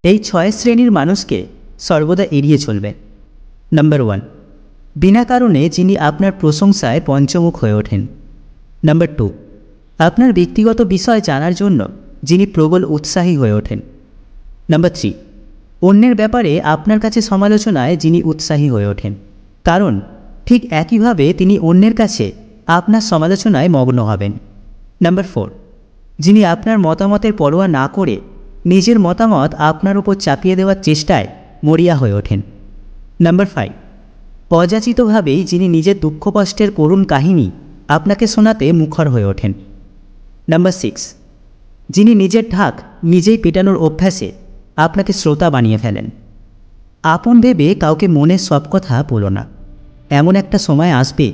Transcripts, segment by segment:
এই 6 শ্রেণীর মানুষকে সর্বদা এড়িয়ে চলবেন। নাম্বার 1, বিনা কারণে যিনি আপনার প্রশংসায় পঞ্চমুখ হয়ে ওঠেন। নাম্বার 2, আপনার ব্যক্তিগত বিষয় জানার জন্য যিনি প্রবল উৎসাহী হয়ে ওঠেন। নাম্বার 3, অন্যের ব্যাপারে আপনার কাছে সমালোচনায় যিনি উৎসাহী হয়ে ওঠেন, কারণ ঠিক একইভাবে তিনি অন্যের কাছে আপনার সমালোচনায় মগ্ন হবেন। নাম্বার 4, যিনি আপনার মতামতের পরোয়া না করে নিজের মতামত আপনার উপর চাপিয়ে দেওয়ার চেষ্টায় মরিয়া হয়ে ওঠেন। নাম্বার 5, অযাচিতভাবেই যিনি নিজের দুঃখ কষ্টের করুণ কাহিনী আপনাকে শোনাতে মুখর হয়ে ওঠেন। নাম্বার 6, যিনি নিজের ঢাক নিজেই পেটানোর অভ্যাসে আপনাকে শ্রোতা বানিয়ে ফেলেন। আপন ভেবে কাউকে মনের সব কথা বলো না, এমন একটা সময় আসবে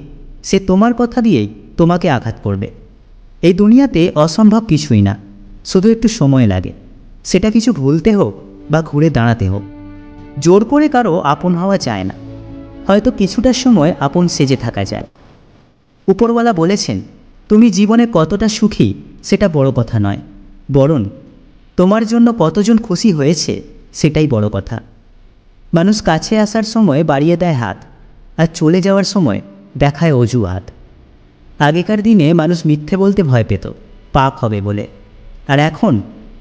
সে তোমার কথা দিয়েই তোমাকে আঘাত করবে। এই দুনিয়াতে অসম্ভব কিছুই না, শুধু একটু সময় লাগে, সেটা কিছু ভুলতে হোক বা ঘুরে দাঁড়াতে হোক। জোর করে কারো আপন হওয়া যায় না, হয়তো কিছুটা সময় আপন সেজে থাকা যায়। উপরওয়ালা বলেছেন, তুমি জীবনে কতটা সুখী সেটা বড় কথা নয়, বরং তোমার জন্য কতজন খুশি হয়েছে সেটাই বড় কথা। মানুষ কাছে আসার সময় বাড়িয়ে দেয় হাত, আর চলে যাওয়ার সময় দেখায় অজুহাত। আগেকার দিনে মানুষ মিথ্যে বলতে ভয় পেত পাপ হবে বলে, আর এখন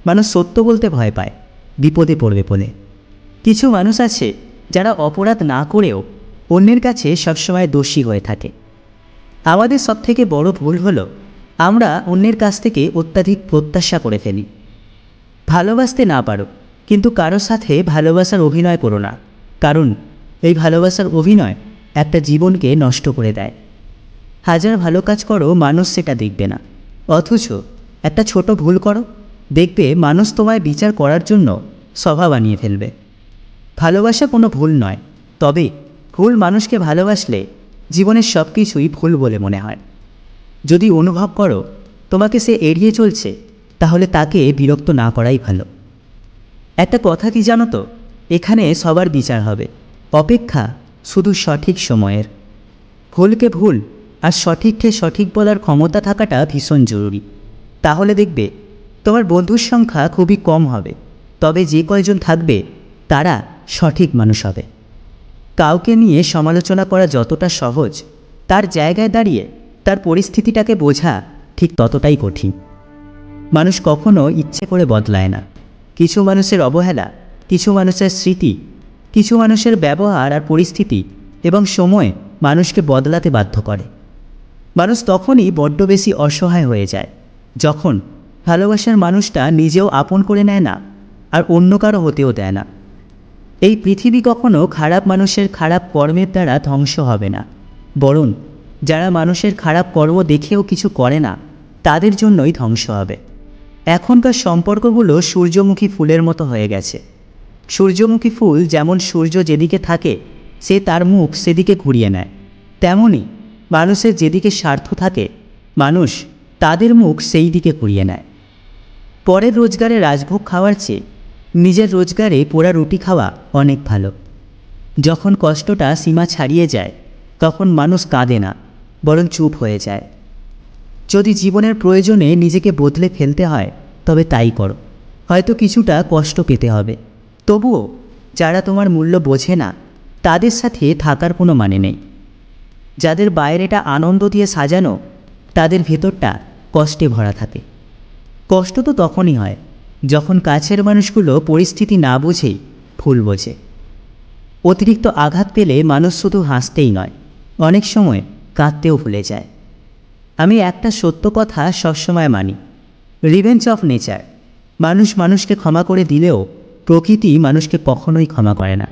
মানুষ সত্য বলতে ভয় পায় বিপদে পড়বে বলে। কিছু মানুষ আছে যারা অপরাধ না করেও অন্যের কাছে সবসময় দোষী হয়ে থাকে। আমাদের সবথেকে বড় ভুল হলো আমরা অন্যের কাছ থেকে অত্যাধিক প্রত্যাশা করে ফেলি। ভালোবাসতে না পারো, কিন্তু কারোর সাথে ভালোবাসার অভিনয় করো না, কারণ এই ভালোবাসার অভিনয় একটা জীবনকে নষ্ট করে দেয়। হাজার ভালো কাজ করো, মানুষ সেটা দেখবে না, অথচ একটা ছোট ভুল করো, দেখবে মানুষ তোমায় বিচার করার জন্য সভা বানিয়ে ফেলবে। ভালোবাসা কোনো ভুল নয়, তবে ভুল মানুষকে ভালোবাসলে জীবনের সব কিছুই ভুল বলে মনে হয়। যদি অনুভব করো তোমাকে সে এড়িয়ে চলছে, তাহলে তাকে বিরক্ত না করাই ভালো। একটা কথা কি জানো তো, এখানে সবার বিচার হবে, অপেক্ষা শুধু সঠিক সময়ের। ভুলকে ভুল আর সঠিককে সঠিক বলার ক্ষমতা থাকাটা ভীষণ জরুরি। তাহলে দেখবে তোমার বন্ধুর সংখ্যা খুবই কম হবে, তবে যে কয়জন থাকবে তারা সঠিক মানুষ হবে। কাউকে নিয়ে সমালোচনা করা যতটা সহজ, তার জায়গায় দাঁড়িয়ে তার পরিস্থিতিটাকে বোঝা ঠিক ততটাই কঠিন। মানুষ কখনো ইচ্ছে করে বদলায় না। কিছু মানুষের অবহেলা, কিছু মানুষের স্মৃতি, কিছু মানুষের ব্যবহার আর পরিস্থিতি এবং সময় মানুষকে বদলাতে বাধ্য করে। মানুষ তখনই বড্ড বেশি অসহায় হয়ে যায় যখন ভালোবাসার মানুষটা নিজেও আপন করে নেয় না, আর অন্য কারো হতেও দেয় না। এই পৃথিবী কখনো খারাপ মানুষের খারাপ কর্মের দ্বারা ধ্বংস হবে না, বরং যারা মানুষের খারাপ কর্ম দেখেও কিছু করে না তাদের জন্যই ধ্বংস হবে। এখনকার সম্পর্কগুলো সূর্যমুখী ফুলের মতো হয়ে গেছে। সূর্যমুখী ফুল যেমন সূর্য যেদিকে থাকে সে তার মুখ সেদিকে ঘুরিয়ে নেয়, তেমনি মানুষের যেদিকে স্বার্থ থাকে মানুষ তাদের মুখ সেই দিকে ঘুরিয়ে নেয়। পরের রোজগারে রাজভোগ খাওয়ার চেয়ে নিজের রোজগারে পোড়া রুটি খাওয়া অনেক ভালো। যখন কষ্টটা সীমা ছাড়িয়ে যায় তখন মানুষ কাঁদে না, বরং চুপ হয়ে যায়। যদি জীবনের প্রয়োজনে নিজেকে বদলে ফেলতে হয় তবে তাই করো, হয়তো কিছুটা কষ্ট পেতে হবে। তবুও যারা তোমার মূল্য বোঝে না তাদের সাথে থাকার কোনো মানে নেই। যাদের বাইরেটা আনন্দ দিয়ে সাজানো তাদের ভেতরটা কষ্টে ভরা থাকে। কষ্ট তো তখনই হয় যখন কাছের মানুষগুলো পরিস্থিতি না বুঝেই ভুল বোঝে। অতিরিক্ত আঘাত পেলে মানুষ শুধু হাসতেই নয়, অনেক সময় কাঁদতেও ভুলে যায়। আমি একটা সত্য কথা সবসময় মানি, রিভেঞ্জ অফ নেচার। মানুষ মানুষকে ক্ষমা করে দিলেও প্রকৃতি মানুষকে কখনোই ক্ষমা করে না।